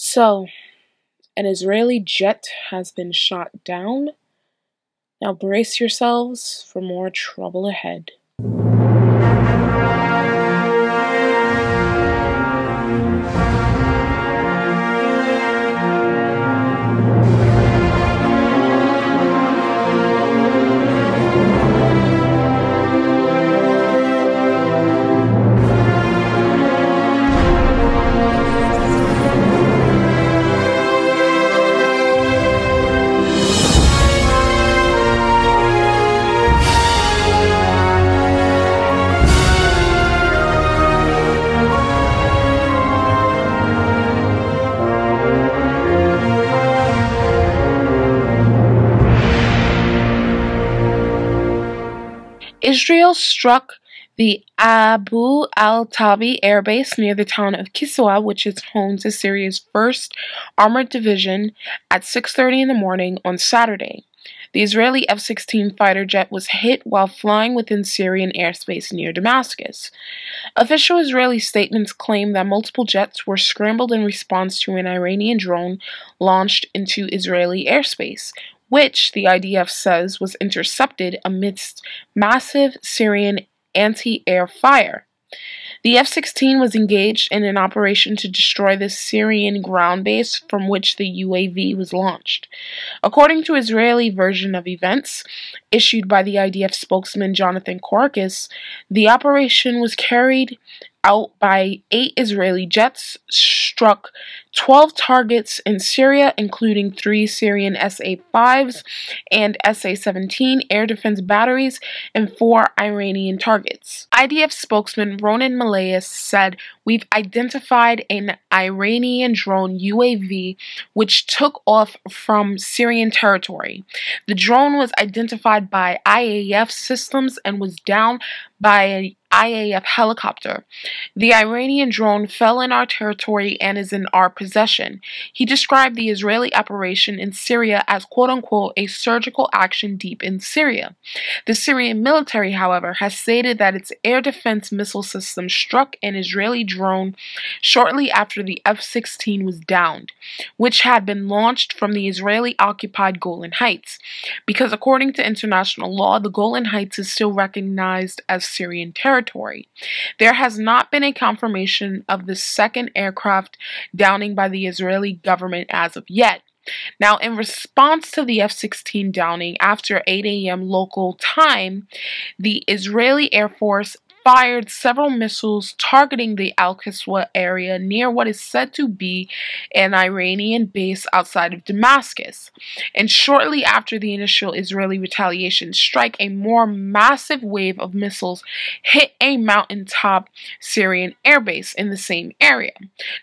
So, an Israeli jet has been shot down. Now brace yourselves for more trouble ahead. Israel struck the Abu al-Tabi air base near the town of Kiswa, which is home to Syria's 1st Armored Division, at 6:30 in the morning on Saturday. The Israeli F-16 fighter jet was hit while flying within Syrian airspace near Damascus. Official Israeli statements claim that multiple jets were scrambled in response to an Iranian drone launched into Israeli airspace, which the IDF says was intercepted amidst massive Syrian anti-air fire. The F-16 was engaged in an operation to destroy the Syrian ground base from which the UAV was launched. According to Israeli version of events, issued by the IDF spokesman Jonathan Korkis, the operation was carried out by 8 Israeli jets, struck 12 targets in Syria, including 3 Syrian SA-5s and SA-17 air defense batteries, and 4 Iranian targets. IDF spokesman Ronen Malayas said, "We've identified an Iranian drone UAV which took off from Syrian territory. The drone was identified by IAF systems and was down by an IAF helicopter. The Iranian drone fell in our territory and is in our possession." He described the Israeli operation in Syria as quote-unquote a surgical action deep in Syria. The Syrian military, however, has stated that its air defense missile system struck an Israeli drone shortly after the F-16 was downed, which had been launched from the Israeli-occupied Golan Heights, because according to international law, the Golan Heights is still recognized as Syrian territory. There has not been a confirmation of the second aircraft downing by the Israeli government as of yet. Now, in response to the F-16 downing after 8 a.m. local time, the Israeli Air Force fired several missiles targeting the Al-Kiswa area near what is said to be an Iranian base outside of Damascus. And shortly after the initial Israeli retaliation strike, a more massive wave of missiles hit a mountaintop Syrian airbase in the same area.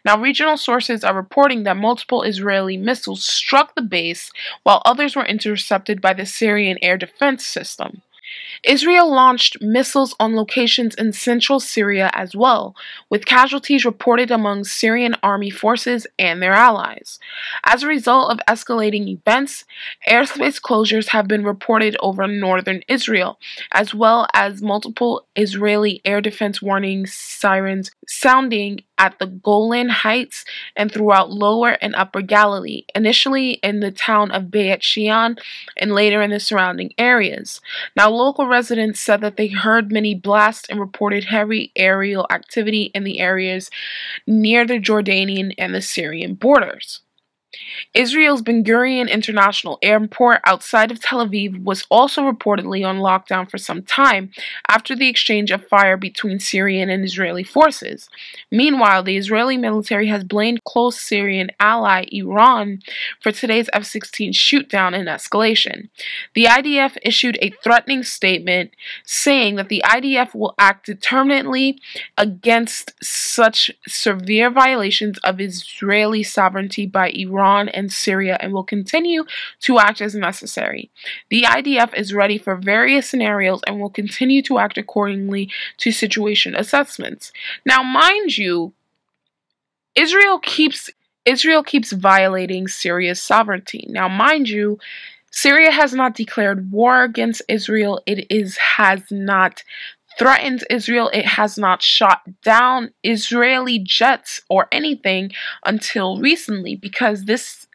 Now, regional sources are reporting that multiple Israeli missiles struck the base, while others were intercepted by the Syrian air defense system. Israel launched missiles on locations in central Syria as well, with casualties reported among Syrian army forces and their allies. As a result of escalating events, airspace closures have been reported over northern Israel, as well as multiple Israeli air defense warning sirens sounding at the Golan Heights and throughout Lower and Upper Galilee, initially in the town of Beit Shean and later in the surrounding areas. Now, local residents said that they heard many blasts and reported heavy aerial activity in the areas near the Jordanian and the Syrian borders. Israel's Ben Gurion International Airport outside of Tel Aviv was also reportedly on lockdown for some time after the exchange of fire between Syrian and Israeli forces. Meanwhile, the Israeli military has blamed close Syrian ally Iran for today's F-16 shootdown and escalation. The IDF issued a threatening statement saying that the IDF will act determinedly against such severe violations of Israeli sovereignty by Iran and Syria and will continue to act as necessary. The IDF is ready for various scenarios and will continue to act accordingly to situation assessments. Now, mind you, Israel keeps violating Syria's sovereignty. Now, mind you, Syria has not declared war against Israel. It has not threatens Israel. It has not shot down Israeli jets or anything until recently, because this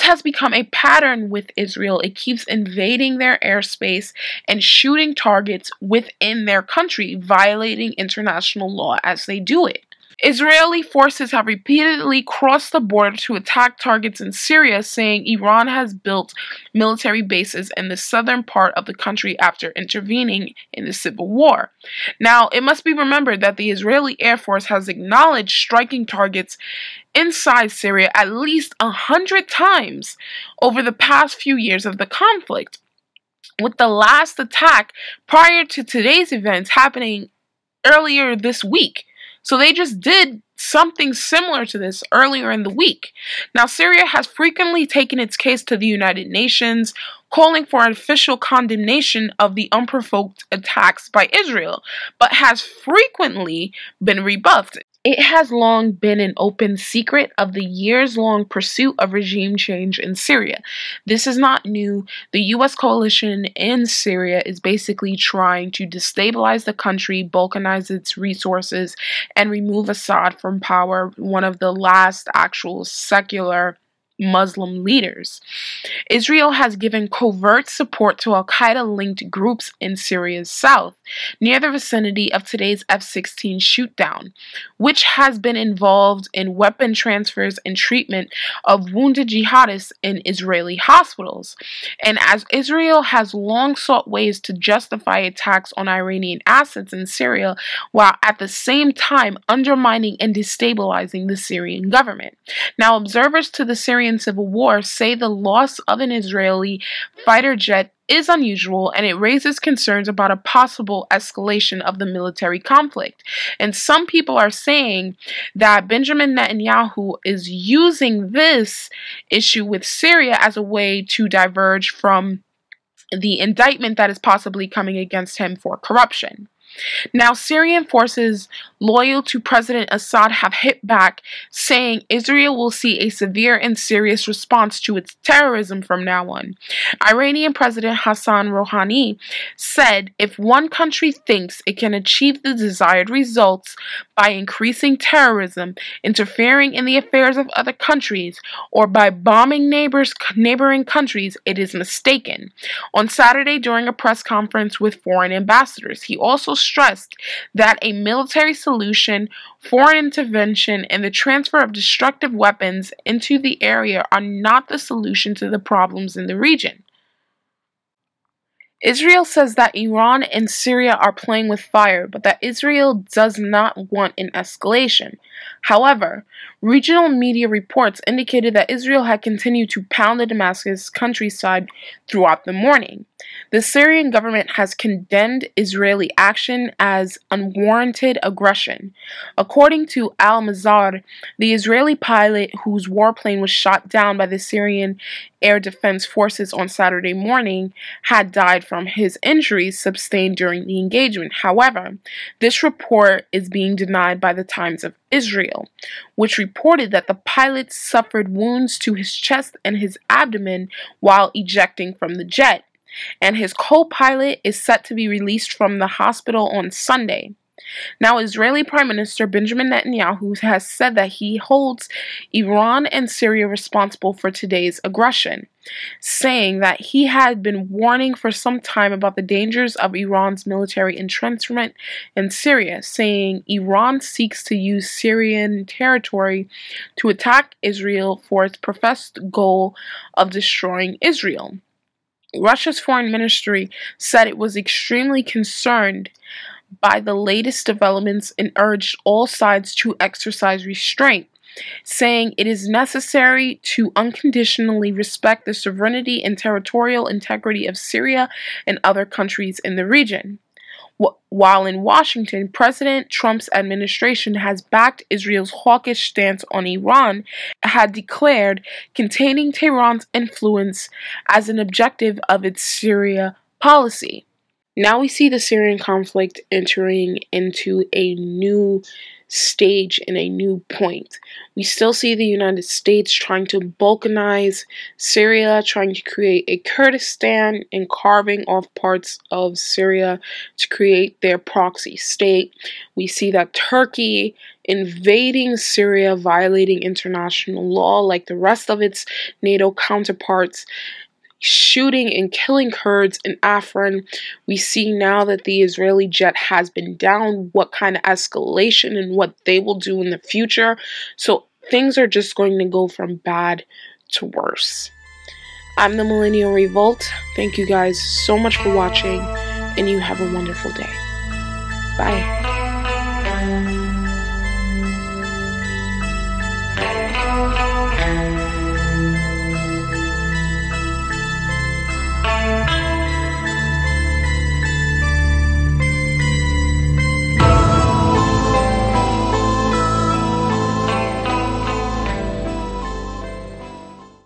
has become a pattern with Israel. It keeps invading their airspace and shooting targets within their country, violating international law as they do it. Israeli forces have repeatedly crossed the border to attack targets in Syria, saying Iran has built military bases in the southern part of the country after intervening in the civil war. Now, it must be remembered that the Israeli Air Force has acknowledged striking targets inside Syria at least 100 times over the past few years of the conflict, with the last attack prior to today's events happening earlier this week. So they just did something similar to this earlier in the week. Now, Syria has frequently taken its case to the United Nations, calling for an official condemnation of the unprovoked attacks by Israel, but has frequently been rebuffed. It has long been an open secret of the years-long pursuit of regime change in Syria. This is not new. The U.S. coalition in Syria is basically trying to destabilize the country, balkanize its resources, and remove Assad from power, one of the last actual secular Muslim leaders. Israel has given covert support to al-Qaeda-linked groups in Syria's south, near the vicinity of today's F-16 shootdown, which has been involved in weapon transfers and treatment of wounded jihadists in Israeli hospitals. And as Israel has long sought ways to justify attacks on Iranian assets in Syria, while at the same time undermining and destabilizing the Syrian government. Now, observers to the Syrian civil war say the loss of an Israeli fighter jet is unusual, and it raises concerns about a possible escalation of the military conflict. And some people are saying that Benjamin Netanyahu is using this issue with Syria as a way to diverge from the indictment that is possibly coming against him for corruption. Now, Syrian forces loyal to President Assad have hit back, saying Israel will see a severe and serious response to its terrorism from now on. Iranian President Hassan Rouhani said if one country thinks it can achieve the desired results by increasing terrorism, interfering in the affairs of other countries, or by bombing neighboring countries, it is mistaken. On Saturday, during a press conference with foreign ambassadors, he also stressed that a military solution, foreign intervention, and the transfer of destructive weapons into the area are not the solution to the problems in the region. Israel says that Iran and Syria are playing with fire, but that Israel does not want an escalation. However, regional media reports indicated that Israel had continued to pound the Damascus countryside throughout the morning. The Syrian government has condemned Israeli action as unwarranted aggression. According to Al-Mazar, the Israeli pilot whose warplane was shot down by the Syrian Air Defense Forces on Saturday morning had died from his injuries sustained during the engagement. However, this report is being denied by the Times of Israel, which reported that the pilot suffered wounds to his chest and his abdomen while ejecting from the jet, and his co-pilot is set to be released from the hospital on Sunday. Now, Israeli Prime Minister Benjamin Netanyahu has said that he holds Iran and Syria responsible for today's aggression, saying that he had been warning for some time about the dangers of Iran's military entrenchment in Syria, saying Iran seeks to use Syrian territory to attack Israel for its professed goal of destroying Israel. Russia's foreign ministry said it was extremely concerned by the latest developments and urged all sides to exercise restraint, saying it is necessary to unconditionally respect the sovereignty and territorial integrity of Syria and other countries in the region. While in Washington, President Trump's administration has backed Israel's hawkish stance on Iran, had declared containing Tehran's influence as an objective of its Syria policy. Now we see the Syrian conflict entering into a new stage and a new point. We still see the United States trying to balkanize Syria, trying to create a Kurdistan and carving off parts of Syria to create their proxy state. We see that Turkey invading Syria, violating international law like the rest of its NATO counterparts, shooting and killing Kurds in Afrin. We see now that the Israeli jet has been down, what kind of escalation and what they will do in the future. So things are just going to go from bad to worse. I'm the Millennial Revolt. Thank you guys so much for watching, and you have a wonderful day. Bye.